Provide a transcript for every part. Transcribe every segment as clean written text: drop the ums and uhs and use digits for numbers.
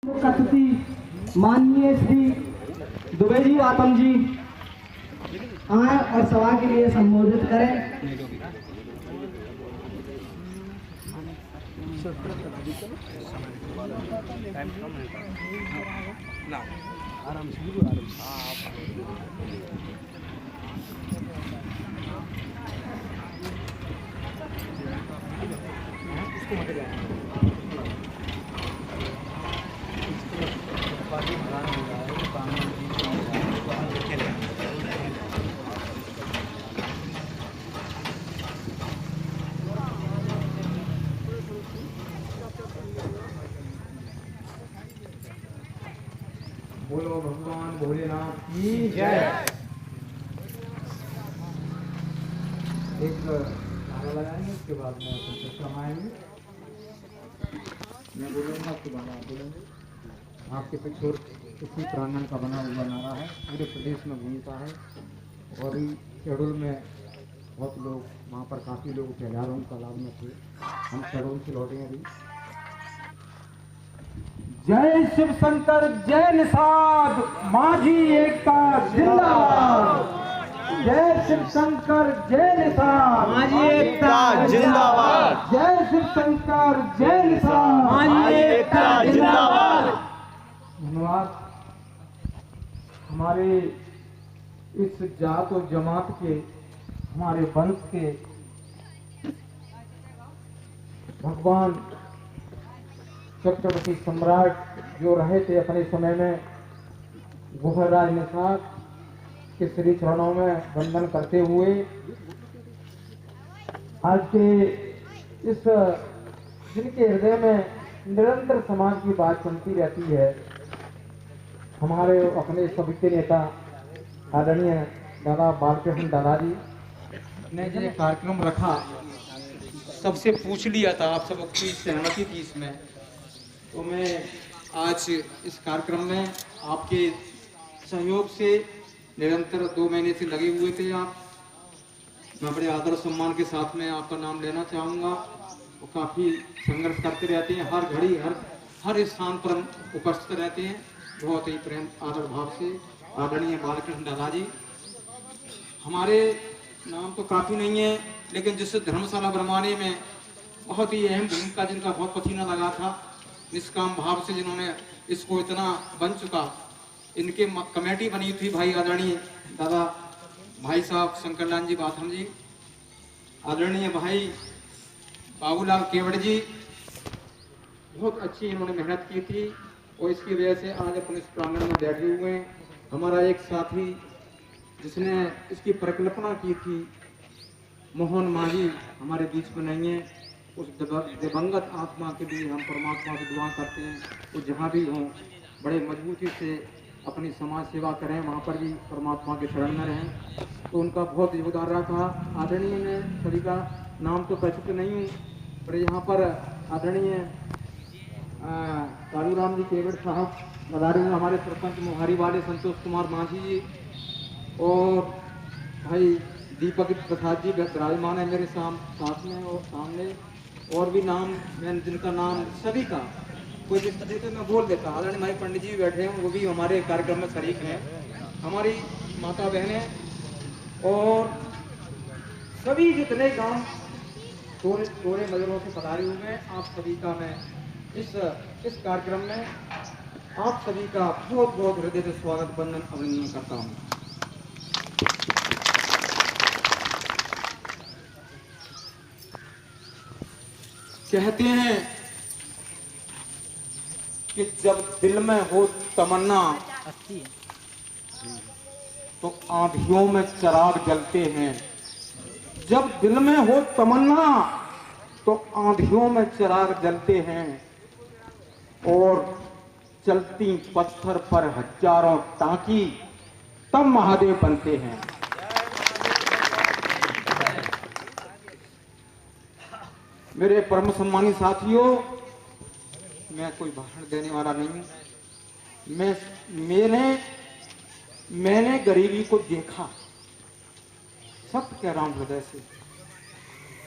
मुख्य अतिथि माननीय श्री दुबे जी आतम जी आए और सभा के लिए संबोधित करें। बोलो भगवान भोलेनाथ की जय। एक नारा लगाएंगे, उसके बाद में संकल्प रमाएंगे। मैं बोलूँगा, उसके बाद आप बोलेंगे। आपके पीछे और इसी प्रांगण का बना हुआ नारा है, पूरे प्रदेश में घूमता है और शेड्यूल में बहुत लोग, वहाँ पर काफ़ी लोग थे, हजारों तालाब में थे। हम शेड्यूल से लौटे अभी। जय शिव शंकर, जय निषाद, माझी एकता जिंदाबाद। जय शिव शंकर, जय निषाद, माझी एकता जिंदाबाद। जय शिव शंकर, जय निषाद, माझी एकता जिंदाबाद। धन्यवाद। हमारे इस जात और जमात के, हमारे वंश के भगवान चक्रवर्ती सम्राट जो रहे थे अपने समय में, गुहराज निषाद के श्री चरणों में वंदन करते हुए आज के इस जिनके हृदय में निरंतर समाज की बात चलती रहती है, हमारे अपने सभी के नेता आदरणीय दादा बालकृष्ण दादाजी ने जो कार्यक्रम रखा, सबसे पूछ लिया था, आप सब की सहमति थी इसमें। तो मैं आज इस कार्यक्रम में आपके सहयोग से निरंतर 2 महीने से लगे हुए थे आप, मैं बड़े आदर सम्मान के साथ में आपका नाम लेना चाहूँगा। वो काफ़ी संघर्ष करते रहते हैं, हर घड़ी हर स्थान पर उपस्थित रहते हैं, बहुत ही प्रेम आदर भाव से। आदरणीय बालकृष्ण दादाजी, हमारे नाम तो काफ़ी नहीं है, लेकिन जिस धर्मशाला बनवाने में बहुत ही अहम भूमिका, जिनका बहुत पसीना लगा था, निष्काम भाव से जिन्होंने इसको इतना बन चुका, इनके कमेटी बनी थी भाई आदरणीय दादा भाई साहब शंकरलाल जी बाथम जी, आदरणीय भाई बाबूलाल केवड़ जी, बहुत अच्छी इन्होंने मेहनत की थी और इसकी वजह से आज अपन इस प्रांगण में बैठे हुए हैं। हमारा एक साथी जिसने इसकी परिकल्पना की थी, मोहन माझी, हमारे बीच में नहीं है। उस दिवंगत आत्मा के लिए हम परमात्मा से दुआ करते हैं, वो जहाँ भी हों बड़े मजबूती से अपनी समाज सेवा करें, वहाँ पर भी परमात्मा के शरण में रहें। तो उनका बहुत योगदान रहा था। आदरणीय ने सभी का नाम तो परिचित नहीं हूँ, पर यहाँ पर आदरणीय कालूराम जी केवड़ साहब मदारी में, हमारे सरपंच मोहारी वाले संतोष कुमार माझी जी और भाई दीपक प्रसाद जी विराजमान है मेरे साथ में और सामने, और भी नाम मैं जिनका नाम सभी का कोई तो मैं बोल देता। आदरणीय भाई पंडित जी बैठे हैं, वो भी हमारे कार्यक्रम में शरीक हैं, हमारी माता बहनें और सभी जितने गांव थोड़े नजरों से पधारे हुए हैं, आप सभी का मैं इस कार्यक्रम में आप सभी का बहुत बहुत हृदय से स्वागत बंदन अभिनंदन करता हूँ। कहते हैं कि जब दिल में हो तमन्ना तो आंधियों में चिराग जलते हैं। जब दिल में हो तमन्ना तो आंधियों में चिराग जलते हैं और चलती पत्थर पर हजारों टांकी तब महादेव बनते हैं। मेरे परम सम्मानी साथियों, मैं कोई भाषण देने वाला नहीं हूं। मैंने गरीबी को देखा, सत्य कह रहा हूं हृदय से,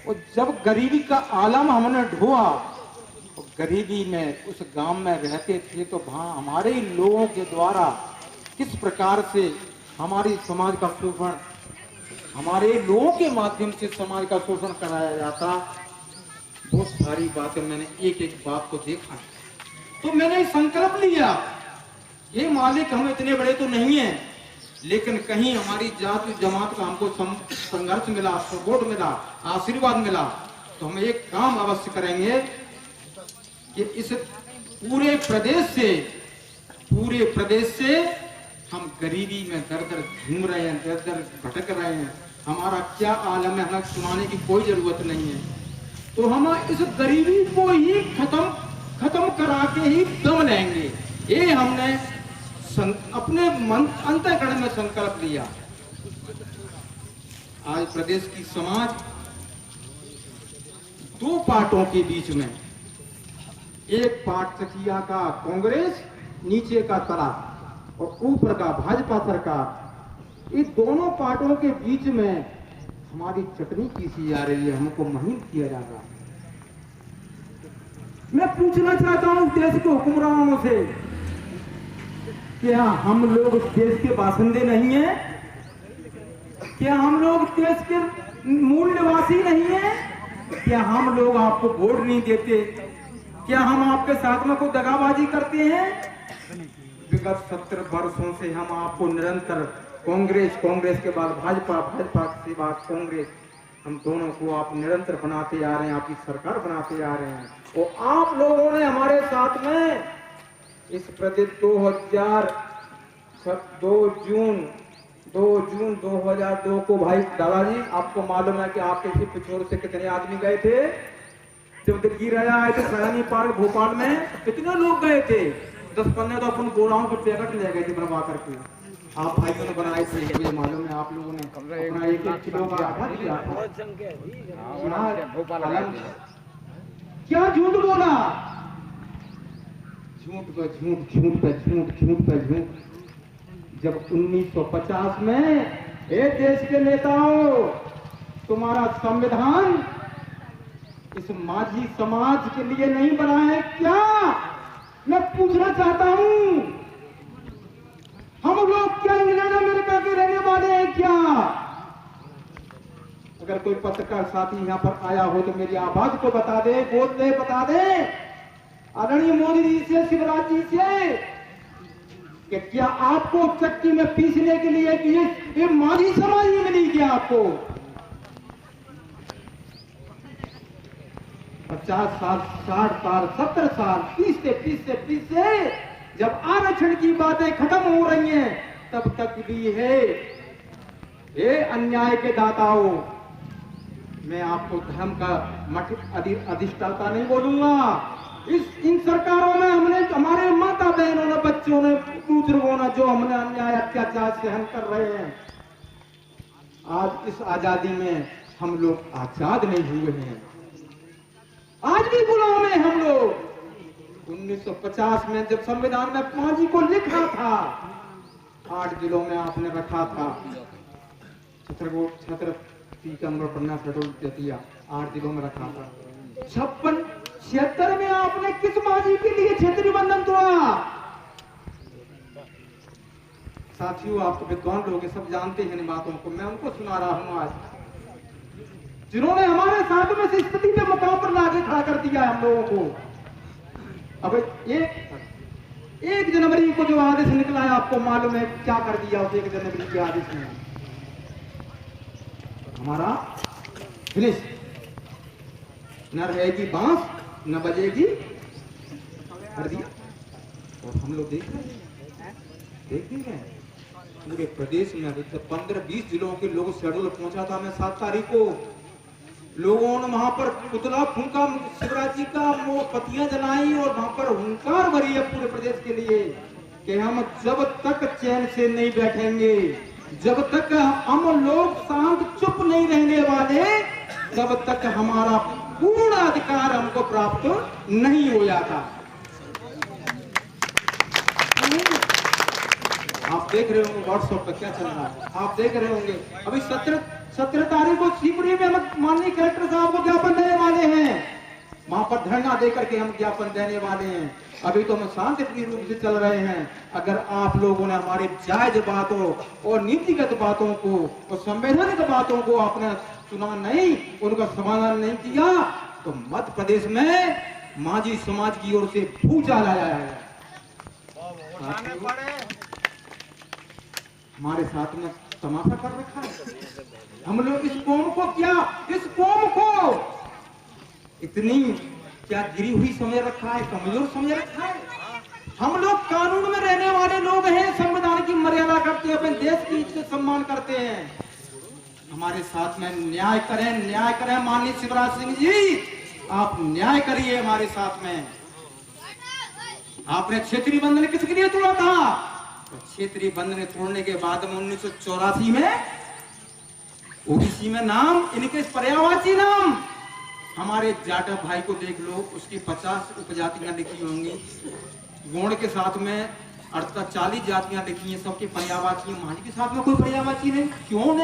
और जब गरीबी का आलम हमने ढोआ और गरीबी में उस गांव में रहते थे, तो वहाँ हमारे लोगों के द्वारा किस प्रकार से हमारी समाज का शोषण, हमारे लोगों के माध्यम से समाज का शोषण कराया जाता, बहुत सारी बातें मैंने एक एक बात को देखा। तो मैंने संकल्प लिया, ये मालिक हम इतने बड़े तो नहीं हैं, लेकिन कहीं हमारी जाति जमात का हमको संघर्ष मिला, सपोर्ट मिला, आशीर्वाद मिला, तो हम एक काम अवश्य करेंगे कि इस पूरे प्रदेश से हम गरीबी में दर दर घूम रहे हैं, दर दर भटक रहे हैं, हमारा क्या आलम है, हमें सुनाने की कोई जरूरत नहीं है। तो हम इस गरीबी को ही खत्म करा के ही दम लेंगे, ये हमने अपने मन अंतःकरण में संकल्प लिया। आज प्रदेश की समाज दो पार्टों के बीच में, एक पार्ट चकिया का कांग्रेस, नीचे का तला और ऊपर का भाजपा सरकार, इस दोनों पार्टों के बीच में हमारी चटनी पीसी जा रही है, हमको महीन किया जा रहा है। मैं पूछना चाहता हूं देश के हुक्मरानों से, क्या हम लोग देश के बासिंदे नहीं हैं? क्या हम लोग देश के मूल निवासी नहीं हैं? क्या हम लोग आपको वोट नहीं देते? क्या हम आपके साथ में कोई दगाबाजी करते हैं? विगत 70 वर्षों से हम आपको निरंतर कांग्रेस के बाद भाजपा के बाद कांग्रेस, हम दोनों को आप निरंतर बनाते आ रहे हैं, आपकी सरकार बनाते आ रहे हैं। और आप लोगों ने हमारे साथ में इस प्रदेश 2 जून 2002 को, भाई दादाजी आपको मालूम है कि आपके पिछोर से कितने आदमी गए थे? जब दिल्ली आए थे सयानी पार्क भोपाल में, कितने लोग गए थे? 10-15 तो अपन गोराओं के पैकेट ले गए थे बनवा करके, आप भाइयों ने बनाए थे, मुझे मालूम है। आप लोगों ने अपना 1-1 किलो का आटा दिया था। क्या झूठ बोला? झूठ पे झूठ। जब 1950 में हे देश के नेताओं, तुम्हारा संविधान इस माझी समाज के लिए नहीं बना है क्या? मैं पूछना चाहता हूं, हम लोग क्या इंग्लैंड अमेरिका के रहने वाले हैं क्या? अगर कोई पत्रकार साथी यहाँ पर आया हो तो मेरी आवाज को बता दे, बोल दे, बता दे आदरणीय मोदी जी से, शिवराज जी से, कि क्या आपको चक्की में पीसने के लिए कि ये माझी समाज ही मिली क्या आपको? 50 साल, 60 साल, 70 साल पीसते जब आरक्षण की बातें खत्म हो रही हैं, तब तक भी है ये अन्याय के दाताओं। मैं आपको धर्म का मठ अधिष्ठाता नहीं बोलूंगा। इन सरकारों में हमने, हमारे माता बहनों ने, बच्चों ने, बुजुर्गों ने जो हमने अन्याय अत्याचार सहन कर रहे हैं, आज इस आजादी में हम लोग आजाद नहीं हुए हैं, आज भी गुलाम हैं हम लोग। 1950 में जब संविधान में माझी को लिखा था, 8 जिलों में आपने रखा था, छत्रपति पन्ना शेड्यूल दिया, 8 जिलों में रखा था। 76 में आपने किस माझी के लिए क्षेत्रीय बंधन तोड़ा? साथियों, आप तो विद्वान लोग सब जानते हैं इन बातों को, मैं उनको सुना रहा हूं आज, जिन्होंने हमारे साथ में से स्थिति पे मुकाम पर लाके खड़ा कर दिया हम लोगों को। अब 1 जनवरी को जो आदेश निकला है, आपको मालूम है क्या कर दिया उस 1 जनवरी के आदेश में? हमारा फिनिश, न रहेगी बांस न बजेगी हरदिया। और हम लोग देख भी रहे हैं पूरे प्रदेश में। अभी 15-20 जिलों के लोग शेड्यूल पहुंचा था मैं 7 तारीख को, लोगों ने वहां पर पुतला फूंका, शिवराज जी का मोमबत्तियां जलाई और वहां पर हुंकार भरी है पूरे प्रदेश के लिए कि हम जब तक चैन से नहीं बैठेंगे, जब तक हम लोग शांत चुप नहीं रहने वाले, तब तक हमारा पूर्ण अधिकार हमको प्राप्त नहीं हो जाता। आप देख रहे होंगे व्हाट्सएप पर क्या चल रहा है, आप देख रहे होंगे अभी 17 तारीख को शिवपुरी में हम माननीय कलेक्टर साहब को ज्ञापन देने वाले हैं। वहां पर धरना देकर के हम ज्ञापन देने वाले हैं। अभी तो हम शांतिप्रिय रूप से चल रहे हैं। अगर आप लोगों ने हमारी जायज बातों और नीतिगत बातों को और संवैधानिक बातों को आपने सुना नहीं, उनका समाधान नहीं किया, तो मध्य प्रदेश में माझी समाज की ओर से भूचाल आया है। हमारे साथ में तमाशा कर रखा है। हम लोग इस कौम को क्या, इस कौम को इतनी क्या गिरी हुई समझ रखा है, कमजोर समझ रखा है। हम लोग कानून में रहने वाले लोग हैं, संविधान की मर्यादा करते हैं, अपने देश की इज्जत सम्मान करते हैं। हमारे साथ में न्याय करें माननीय शिवराज सिंह जी, आप न्याय करिए हमारे साथ में। आपने क्षेत्रीय बंधन किसके लिए तोड़ा था? तो क्षेत्रीय बंधन तोड़ने के बाद में 1984 में ओबीसी में नाम, इनके पर्यायवाची नाम, हमारे जाटव भाई को देख लो, उसकी 50 उपजातियां लिखी होंगी, गोंड के साथ में 40 जातियां लिखी हैं, सबकी पर्यायवाची। माझी के साथ में कोई पर्यायवाची नहीं। क्यों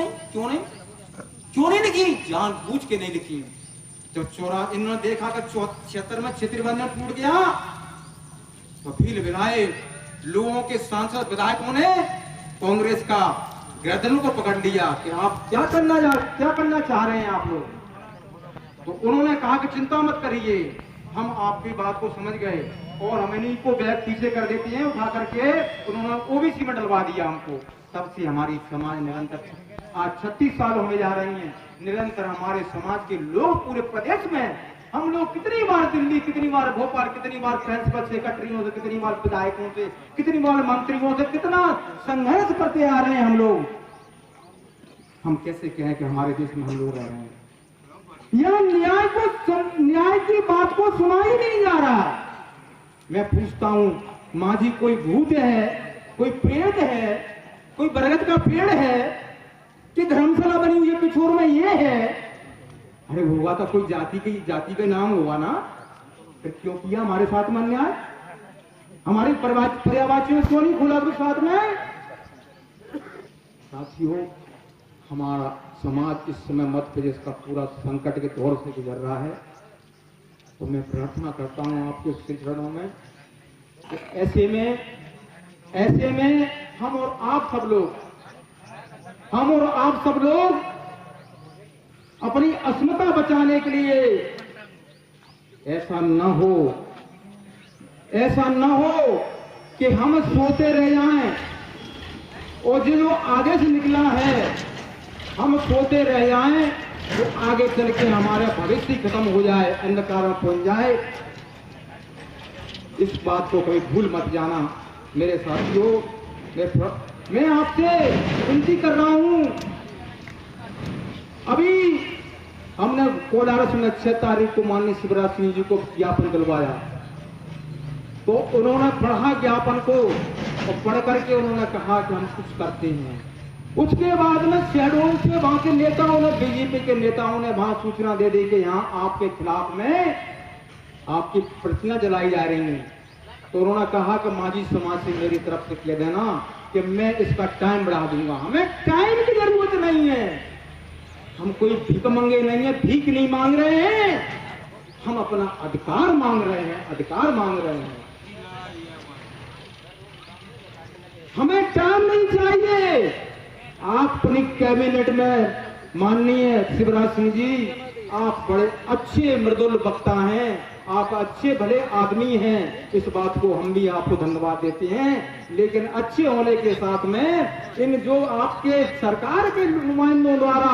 नहीं लिखी? जानबूझ के नहीं लिखी। जब इन्होंने देखा कि 76 में क्षेत्रीय बंधन टूट गया, तो भील विधाय लोगों के सांसद विधायकों ने कांग्रेस का गर्दनों को पकड़ लिया कि आप क्या करना चाह रहे हैं आप लोग। तो उन्होंने कहा कि चिंता मत करिए, हम आपकी बात को समझ गए और हम इन्हीं को बैग पीछे कर देते हैं, उठा करके उन्होंने ओबीसी में डलवा दिया हमको। तब से हमारी समाज निरंतर, आज 36 साल होने जा रही हैं, निरंतर हमारे समाज के लोग पूरे प्रदेश में, हम लोग कितनी बार दिल्ली, कितनी बार भोपाल, कितनी बार प्रिंसिपल सेक्रेटरियों से, कितनी बार विधायकों से, कितनी बार मंत्रियों से कितना संघर्ष करते आ रहे हैं हम लोग। हम कैसे कहें कि हमारे देश में हम लोग रह रहे हैं? यह न्याय की बात को सुना ही नहीं जा रहा। मैं पूछता हूं, माझी कोई भूत है, कोई प्रेत है, कोई बरगद का पेड़ है कि धर्मशाला बनी हुई है पिछोर में ये है? अरे होगा तो कोई जाति का नाम होगा ना, फिर क्यों किया हमारे साथ में अन्याय? हमारे पर्यायवाचियों क्यों नहीं खोला तो साथ में? साथियों, हमारा समाज इस समय मध्य प्रदेश का पूरा संकट के दौर से गुजर रहा है। तो मैं प्रार्थना करता हूं आपके चरणों में कि ऐसे में हम और आप सब लोग अपनी अस्मिता बचाने के लिए ऐसा न हो कि हम सोते रह जाएं और जो आगे से निकला है हम सोते रह जाएं, तो आगे चल के हमारा भविष्य खत्म हो जाए, अंधकार में पहुंच जाए। इस बात को कभी भूल मत जाना मेरे साथियों। मैं आपसे विनती कर रहा हूं, अभी हमने कोलारस में 6 तारीख को माननीय शिवराज सिंह जी को ज्ञापन दिलवाया, तो उन्होंने पढ़ा ज्ञापन को और पढ़ करके उन्होंने कहा कि हम कुछ करते हैं। उसके बाद में शहडोल से वहां के नेताओं ने, बीजेपी के नेताओं ने वहां सूचना दे दी कि यहाँ आपके खिलाफ में आपकी प्रतियां जलाई जा रही हैं। तो उन्होंने कहा कि माझी समाज से मेरी तरफ से कह देना कि मैं इसका टाइम बढ़ा दूंगा। हमें टाइम की जरूरत नहीं है, हम कोई भीख मंगे नहीं है, भीख नहीं मांग रहे हैं, हम अपना अधिकार मांग रहे हैं। हमें टाइम नहीं चाहिए। आप अपनी कैबिनेट में माननीय शिवराज सिंह जी, आप बड़े अच्छे मृदुल वक्ता हैं, आप अच्छे भले आदमी हैं, इस बात को हम भी आपको धन्यवाद देते हैं। लेकिन अच्छे होने के साथ में इन जो आपके सरकार के नुमाइंदों द्वारा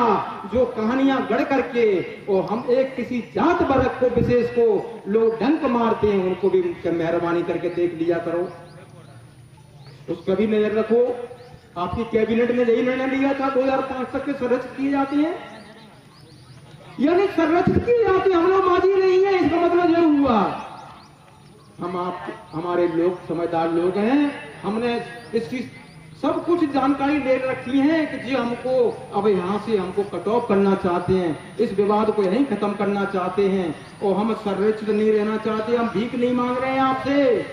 जो कहानियां गढ़ करके और हम एक किसी जात वर्ग को विशेष को लोग डंक मारते हैं, उनको भी मेहरबानी करके देख लिया करो, उसका भी नजर रखो। आपकी कैबिनेट ने यही निर्णय लिया था 2005 तक के संरक्षित किए जाते हैं, यानी संरक्षित किए जाते हैं। हम लोग माझी नहीं है, इसका मतलब यह हुआ हमारे लोग समझदार लोग हैं, हमने इसकी सब कुछ जानकारी ले रखी है कि जी हमको अब यहाँ से हमको कट ऑफ करना चाहते हैं, इस विवाद को यहीं खत्म करना चाहते हैं और हम संरक्षित नहीं रहना चाहते, हम भीख नहीं मांग रहे हैं आपसे।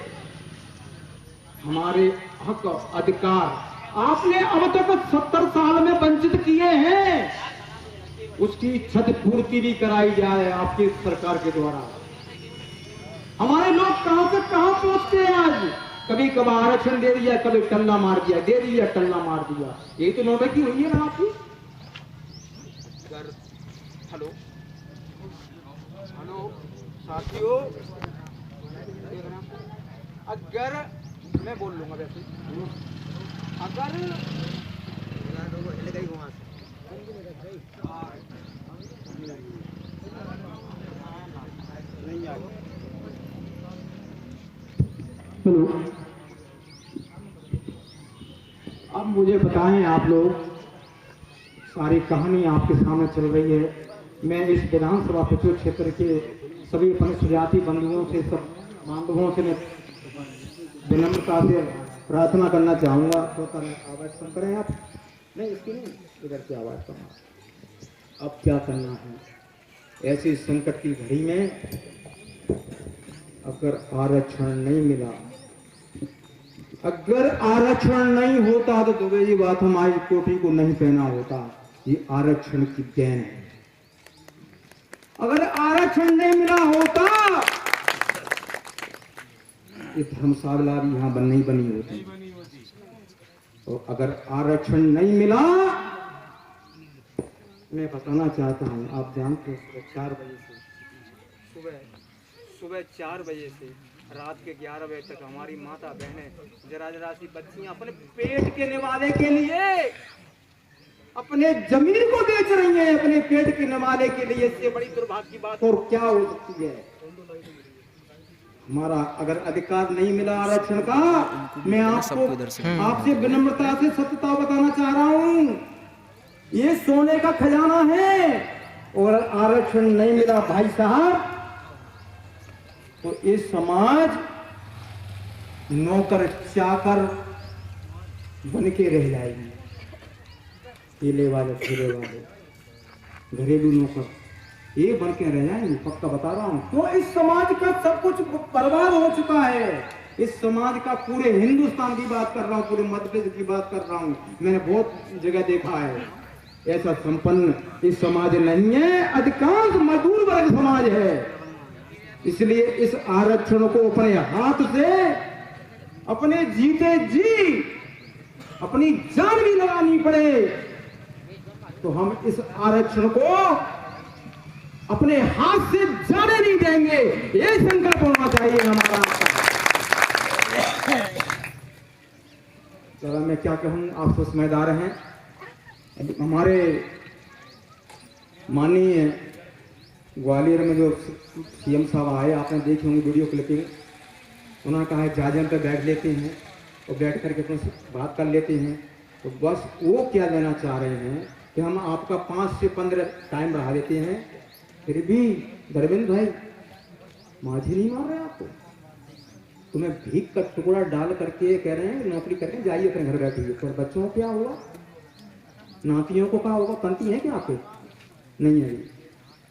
हमारे हक अधिकार आपने अब तक 70 साल में वंचित किए हैं, उसकी क्षतिपूर्ति भी कराई जाए आपकी सरकार के द्वारा। हमारे लोग कहां से कहां पहुंचते हैं आज। कभी कभार आरक्षण दे दिया, कभी टल्ला मार दिया, दे दिया टल्ला मार दिया। यही तो नौबत की हुई है ना आपकी। हेलो हेलो साथियों, अगर मैं बोल लूंगा वैसे, अगर हेलो, अब मुझे बताएं आप लोग, सारी कहानी आपके सामने चल रही है। मैं इस विधानसभा पिछले क्षेत्र के सभी अपने सुजाति बंधुओं से, सब बांधवों से मैं विनम्रता से प्रार्थना करना चाहूँगा। तो आवाज़ कम करें आप, नहीं इसकी नहीं, इधर से आवाज़ कम। अब क्या करना है ऐसी संकट की घड़ी में? अगर आरक्षण नहीं मिला, अगर आरक्षण नहीं होता तो दुबे जी बात हम आज कोठी को नहीं पहना होता। ये आरक्षण की देन है। अगर आरक्षण नहीं मिला होता, ये धर्मशाला भी यहाँ नहीं बनी होती। और अगर आरक्षण नहीं मिला, मैं बताना चाहता हूँ, आप जानते हैं सुबह 4 बजे से सुबह 4 बजे से रात के 11 बजे तक हमारी माता बहनें जरा जरा सी बच्चियां अपने पेट के निवाले के लिए अपने जमीन को बेच रही हैं, अपने पेट के निवाले के लिए। इससे बड़ी दुर्भाग्य की बात और क्या हो सकती है? हमारा अगर अधिकार नहीं मिला आरक्षण का, मैं आपसे विनम्रता से सत्यता बताना चाह रहा हूँ, ये सोने का खजाना है। और आरक्षण नहीं मिला भाई साहब, तो ये समाज नौकर चाकर बन के रह जाएगी। ठेले वाले, ठेले वाले, घरेलू नौकर, ये बन के रह जाएंगे, पक्का बता रहा हूं। तो इस समाज का सब कुछ बर्बाद हो चुका है। इस समाज का, पूरे हिंदुस्तान की बात कर रहा हूं, पूरे मध्य प्रदेश की बात कर रहा हूं। मैंने बहुत जगह देखा है, ऐसा संपन्न इस समाज नहीं है। अधिकांश मजदूर वर्ग समाज है। इसलिए इस आरक्षण को अपने हाथ से, अपने जीते जी अपनी जान भी लगानी पड़े, तो हम इस आरक्षण को अपने हाथ से जाने नहीं देंगे। ये संकल्प होना चाहिए हमारा। जरा मैं क्या कहूं, आप तो समझदार हैं। हमारे माननीय ग्वालियर में जो सीएम साहब आए, आपने देखी होंगी वीडियो क्लिपिंग, उन्होंने कहा है जाजन पे बैठ लेते हैं और बैठ करके अपने बात कर लेते हैं। तो बस वो क्या लेना चाह रहे हैं कि हम आपका 5 से 15 टाइम बढ़ा देते हैं, फिर भी धर्मेंद्र भाई माझी नहीं मार रहे आपको। तुम्हें भीख का टुकड़ा डाल करके कह रहे हैं नौकरी करके जाइए, अपने घर बैठिए। तो बच्चों को क्या होगा, नातियों को क्या होगा? पंती है क्या आपके? नहीं है।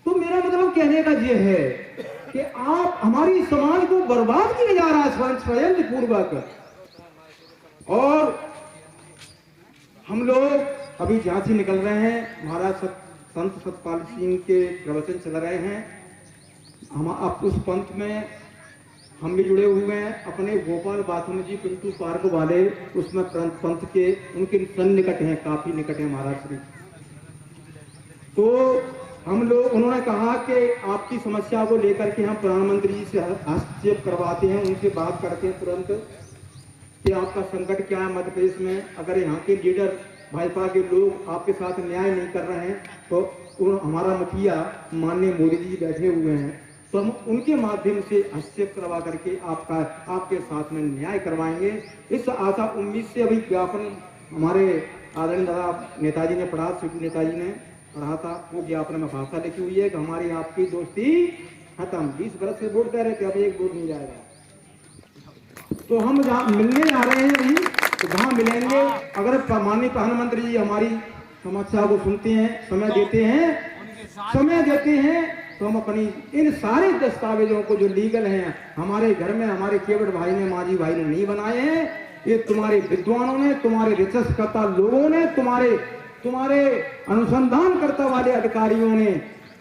तो मेरा मतलब कहने का ये है कि आप हमारी समाज को बर्बाद किया जा रहा है स्वयं पूर्वक। और हम लोग अभी झांसी निकल रहे हैं, महाराज संत सतपाल सिंह के प्रवचन चल रहे हैं। हम अब उस पंथ में हम भी जुड़े हुए हैं। अपने गोपाल बाथुन जी पिंटू पार्क वाले उसमें पंथ के उनके सन्निकट हैं, काफी निकट है महाराज श्री। तो हम लोग, उन्होंने कहा कि आपकी समस्या को लेकर के हम प्रधानमंत्री जी से हस्तक्षेप करवाते हैं, उनसे बात करते हैं तुरंत कि आपका संकट क्या है मध्य प्रदेश में। अगर यहाँ के लीडर भाजपा के लोग आपके साथ न्याय नहीं कर रहे हैं, तो हमारा मुखिया माननीय मोदी जी बैठे हुए हैं, तो हम उनके माध्यम से हस्तक्षेप करवा करके आपके साथ में न्याय करवाएंगे। इस आशा उम्मीद से अभी ज्ञापन हमारे आदरणीय दादा नेताजी ने पढ़ा, सिद्धू नेताजी ने पढ़ा था, वो ज्ञापन में भाषा लिखी हुई है कि हमारी आपकी दोस्ती खत्म। 20 बरस से वोट दे रहे थे, अब एक वोट नहीं जाएगा। तो हम जहाँ मिलने जा रहे हैं अभी, तो वहाँ मिलेंगे। अगर माननीय प्रधानमंत्री जी हमारी समस्या को सुनते हैं, समय देते हैं, तो हम अपनी इन सारे दस्तावेजों को जो लीगल हैं, हमारे घर में हमारे केवट भाई ने, मांझी भाई ने नहीं बनाए हैं, ये तुम्हारे विद्वानों ने, तुम्हारे रिसर्चकर्ता लोगों ने, तुम्हारे अनुसंधान करता वाले अधिकारियों ने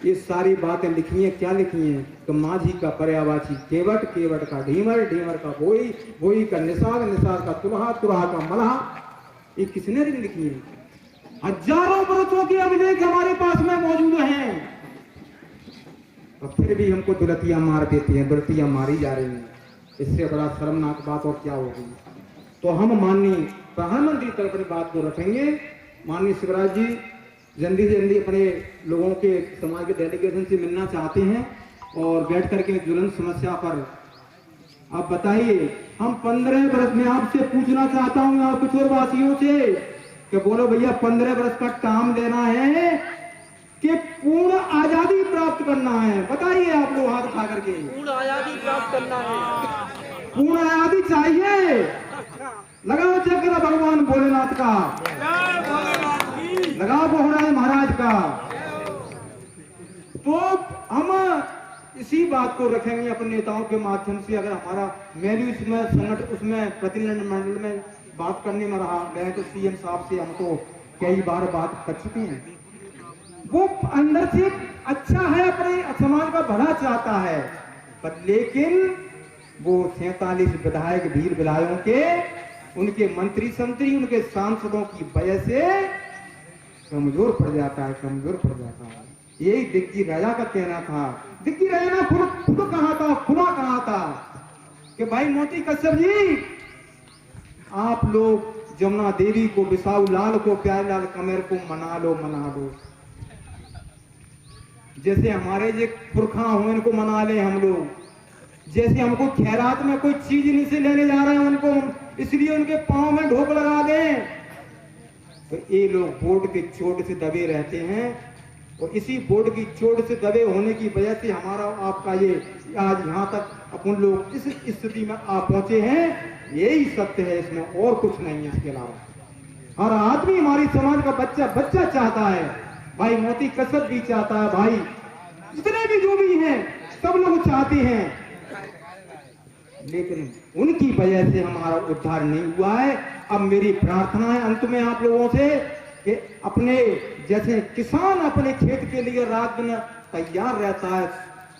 ये सारी बातें लिखी हैं, क्या लिखी हैं? तो माझी का पर्यावाची केवट, केवट का ढीमर, ढीमर का बोई, बोई का निसार, निसार का तुरहा, तुरहा का मलहा। ये किसने लिखी है? हजारों बरसों के अभिलेख हमारे पास में मौजूद हैं, और फिर भी हमको दुलतियां मार देती हैं, दुलतियां मारी जा रही हैं। इससे बड़ा शर्मनाक बात और क्या होगी? तो हम माननीय प्रधानमंत्री तक अपनी बात को रखेंगे। माननीय शिवराज जी जल्दी से जल्दी अपने लोगों के समाज के डेलीगेशन से मिलना चाहते हैं और बैठ करके ज्वलंत समस्या पर आप बताइए। हम 15 वर्ष में आपसे पूछना चाहता हूँ यहाँ किशोर वासियों से कि बोलो भैया 15 वर्ष का काम लेना है कि पूर्ण आजादी प्राप्त करना है? बताइए आप लोग हाथ उठा करके। पूर्ण आजादी प्राप्त करना है। पूर्ण आजादी चाहिए। लगाओ चक्र भगवान भोलेनाथ का, लगाओ बोहराज महाराज का। तो हम इसी बात को रखेंगे अपने नेताओं के माध्यम से। अगर हमारा मैं भी उसमें संगठन उसमें प्रतिनिधिमंडल में बात करने में रहा, मैं तो सीएम साहब से हम तो कई बार बात कर चुके हैं। वो अंदर से अच्छा है, अपने समाज का भला चाहता है, पर लेकिन वो 47 विधायक वीर विधायकों के, उनके मंत्री संतरी, उनके सांसदों की वजह से कमजोर पड़ जाता है, कमजोर पड़ जाता है। यही दिग्गी राजा का कहना था। दिग्गी राजा ने खुद कहा था, खुदा कहा था कि भाई मोती कश्यप जी, आप लोग जमुना देवी को, बिसाऊ लाल को, प्यारे लाल कमेर को मना लो, मना लो। जैसे हमारे जो पुरखा हुए इनको मना ले हम लोग। जैसे हमको खैरात में कोई चीज नहीं से लेने जा रहे हैं उनको, इसलिए उनके पांव में ढोक लगा दें। तो ये लोग बोर्ड के चोट से दबे रहते हैं, और इसी बोर्ड की चोट से दबे होने की वजह से हमारा आपका ये आज यहाँ तक अपन लोग इस स्थिति में आ पहुंचे हैं। यही सत्य है, इसमें और कुछ नहीं है। इसके अलावा हर आदमी, हमारी समाज का बच्चा चाहता है भाई, मोती कश्यप भी चाहता है भाई, जितने भी जो भी हैं सब लोग चाहते हैं, लेकिन उनकी वजह से हमारा उद्धार नहीं हुआ है। अब मेरी प्रार्थना है अंत में आप लोगों से कि अपने जैसे किसान अपने खेत के लिए रात दिन तैयार रहता है,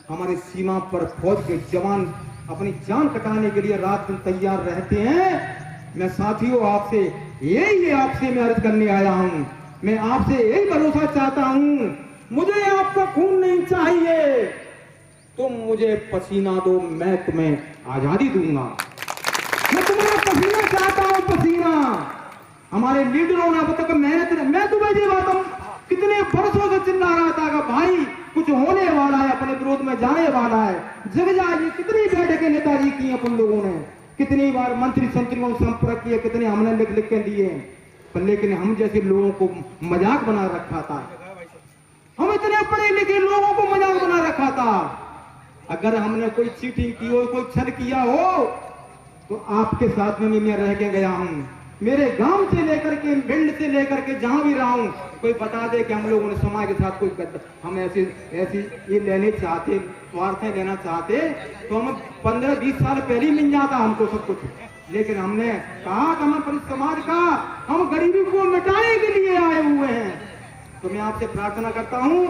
हमारी सीमा पर फौज के जवान अपनी जान कटाने के लिए रात दिन तैयार रहते हैं। मैं साथियों आपसे यही आपसे मैं अर्ज करने आया हूं, मैं आपसे यही भरोसा चाहता हूं, मुझे आपका खून नहीं चाहिए, तुम मुझे पसीना दो, मैं तुम्हें आजादी दूंगा। मैं तुम्हारा पसीना चाहता हूं, पसीना। हमारे लीडरों ने अब तक मेहनत, मैं तुम्हें ये बात कितने वर्षों से चिल्ला रहा था कि भाई कुछ होने वाला है, अपने विरोध में जाने वाला है। जग जाएगी, कितनी बैठकें नेताजी की अपन लोगों ने, कितनी बार मंत्री संतरियों से संपर्क किए, कितने हमने लिख लिख के दिए, पर लेकिन हम जैसे लोगों को मजाक बना रखा था। हम इतने पढ़े लिखे लोगों को मजाक बना रखा था। अगर हमने कोई चीटिंग की हो, कोई छल किया हो, तो आपके साथ में मैं रह के गया हूं। मेरे गांव से लेकर के, भिंड से लेकर के जहां भी रहा हूं, कोई बता दे कि हम लोगों ने समाज के साथ कोई हम ऐसी ये लेने चाहते, स्वार्थें लेना चाहते, तो हम 15-20 साल पहले ही मिल जाता हमको सब कुछ। लेकिन हमने कहा कि हम समाज का, हम गरीबी को मिटाने के लिए आए हुए हैं। तो मैं आपसे प्रार्थना करता हूं,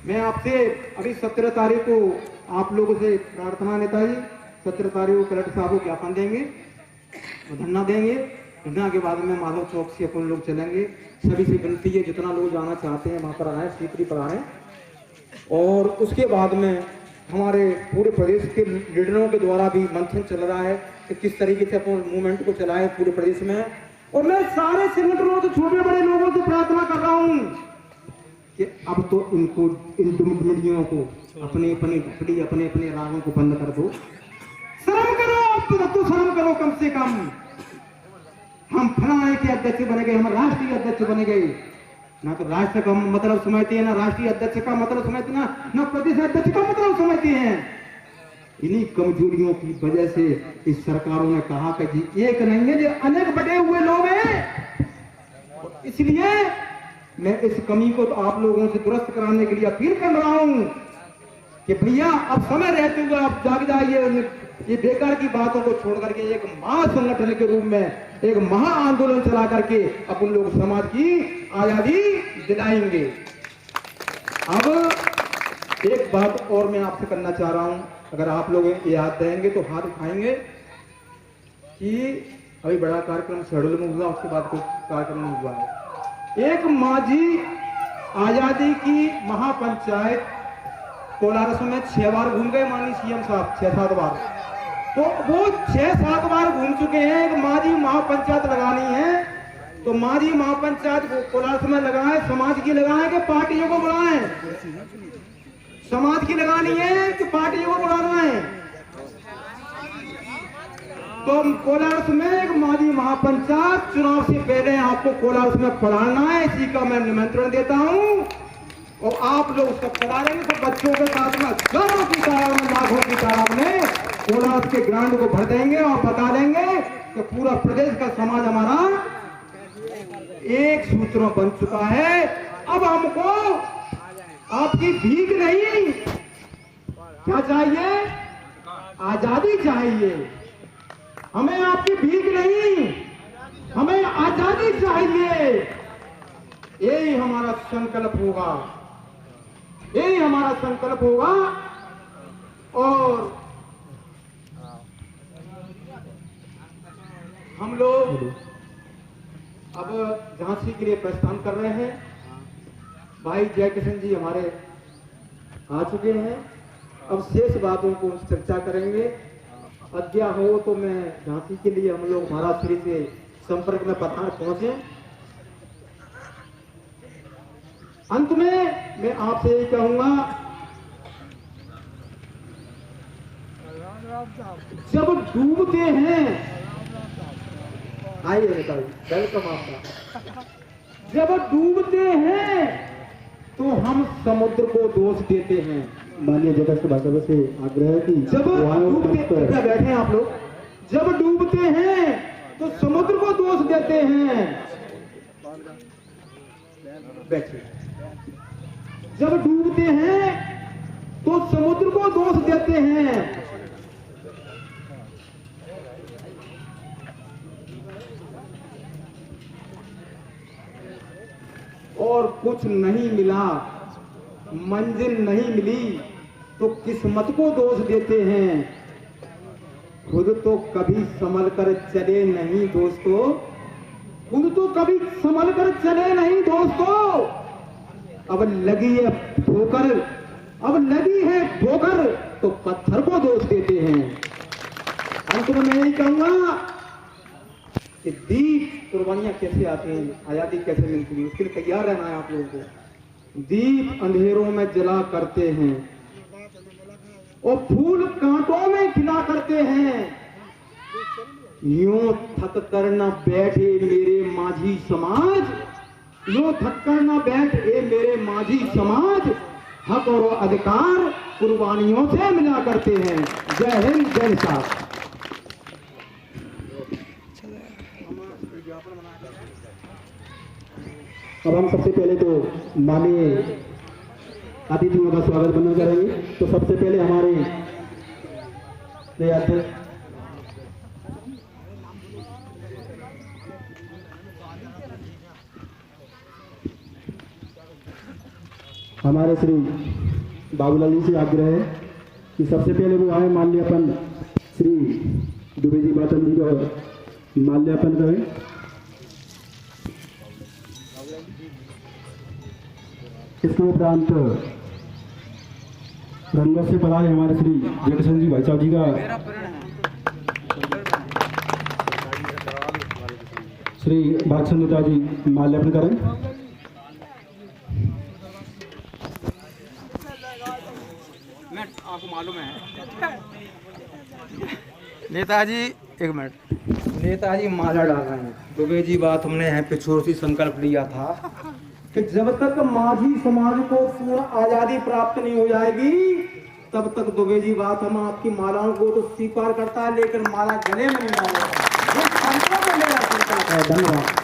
मैं आपसे अभी 17 तारीख को आप लोगों से प्रार्थना, नेताजी 17 तारीख को कलेक्टर साहब को ज्ञापन देंगे, धरना देंगे। धरना के बाद में माधव चौक से अपन लोग चलेंगे। सभी से विनती है, जितना लोग जाना चाहते हैं वहां पर आए, सीकरी पर आए। और उसके बाद में हमारे पूरे प्रदेश के लीडरों के द्वारा भी मंथन चल रहा है कि किस तरीके से अपन मूवमेंट को चलाएं पूरे प्रदेश में। और मैं सारे संगठनों से, छोटे बड़े लोगों से प्रार्थना कर रहा हूं कि अब तो इनको, इन दुर्मियों को अपने अपने रागों को बंद कर दो। शर्म करो, अब तो शर्म करो कम से कम। हम फलाने के अध्यक्ष बने गए, हम राष्ट्रीय अध्यक्ष बने गए, ना तो राष्ट्र का मतलब समझते हैं, ना राष्ट्रीय अध्यक्ष का मतलब समझते हैं, ना प्रदेश अध्यक्ष का मतलब समझते हैं। इन्हीं कमजोरियों की वजह से इस सरकारों ने कहा कि जी एक नहीं है, जो अनेक बटे हुए लोग हैं। इसलिए मैं इस कमी को तो आप लोगों से दुरुस्त कराने के लिए अपील कर रहा हूं कि भैया अब समय रहते हुए आप जाग जाइए, ये बेकार की बातों को छोड़ करके एक महासंगठन के रूप में एक महा आंदोलन चला करके अपन लोग समाज की आजादी दिलाएंगे। अब एक बात और मैं आपसे करना चाह रहा हूं, अगर आप लोग याद देंगे तो हाथ उठाएंगे कि अभी बड़ा कार्यक्रम शेड्यूल में हुआ, उसके बाद कुछ कार्यक्रम नहीं हुआ है। एक माझी आजादी की महापंचायत कोलारस में 6 बार घूम गए माननीय सीएम साहब, 6-7 बार। तो वो 6-7 बार घूम चुके हैं। एक माझी महापंचायत लगानी है तो माझी महापंचायत को कोलारस में लगाए, समाज की लगाए कि पार्टियों को बुलाएं? समाज की लगानी है कि पार्टियों को बुलाना है? तो कोलारस में एक माझी महापंचायत चुनाव से पहले आपको कोलारस में पढ़ाना है, इसी का मैं निमंत्रण देता हूं। और आप लोग उसको पढ़ा लेंगे तो बच्चों के साथ में हजारों की तादाद में, लाखों की तादाद में कोलारस के ग्राउंड को भर देंगे और बता देंगे कि पूरा प्रदेश का समाज हमारा एक सूत्र बन चुका है। अब हमको आपकी भीख नहीं, क्या चाहिए? आजादी चाहिए। हमें आपकी भीख नहीं, हमें आजादी चाहिए। यही हमारा संकल्प होगा, यही हमारा संकल्प होगा। और हम लोग अब झांसी के लिए प्रस्थान कर रहे हैं। भाई जयकिशन जी हमारे आ चुके हैं। अब शेष बातों को चर्चा करेंगे। आज्ञा हो तो मैं झांसी के लिए हम लोग महाराज श्री से संपर्क में पहुंचे। अंत में मैं आपसे यही कहूंगा, जब डूबते हैं, आइए वेलकम आपका। जब डूबते हैं तो हम समुद्र को दोष देते हैं। माननीय जगत भाषा से आग्रह है कि जब डूबते, बैठे आप लोग, जब डूबते हैं तो समुद्र को दोष देते हैं। बैठिए। जब डूबते हैं तो समुद्र को दोष देते हैं। और कुछ नहीं मिला, मंजिल नहीं मिली तो किस्मत को दोष देते हैं। खुद तो कभी संभल कर चले नहीं दोस्तों, खुद तो कभी संभल कर चले नहीं दोस्तों। अब लगी है ठोकर, अब लगी है ठोकर तो पत्थर को दोष देते हैं। अंत में मैं यही कहूंगा कि दीप कुर्बानियां कैसे आती हैं, आजादी कैसे मिलती है, उसके लिए तैयार रहना है आप लोगों को। दीप अंधेरों में जला करते हैं और फूल कांटों में खिला करते हैं। यूं थक कर न बैठे मेरे माझी समाज, यूं थक कर न बैठे मेरे माझी समाज, हक और अधिकार कुर्बानियों से मिला करते हैं। जय हिंद, जय साथ। अब हम सबसे पहले तो माननीय अतिथियों का स्वागत करना करेंगे। तो सबसे पहले हमारे हमारे श्री बाबूलाल जी से आग्रह है कि सबसे पहले वो आए, माल्यार्पण श्री दुबे जी बातन जी को माल्यार्पण करें। इसके उपरांत रंगों से पढ़ाए हमारे श्री जयकिशन जी भाई साहब जी का श्री भाषण नेताजी माल्यार्पण करें। आपको मालूम है नेताजी, एक मिनट, नेताजी माला डाल रहे हैं। दुबे जी बात हमने यहाँ पे छोटी सी संकल्प लिया था कि जब तक माझी समाज को पूर्ण आजादी प्राप्त नहीं हो जाएगी तब तक दुबे जी बात हम आपकी मालाओं को तो स्वीकार करता है, लेकिन माला गले में नहीं डालेगा। ये मेरा संकल्प है। धन्यवाद।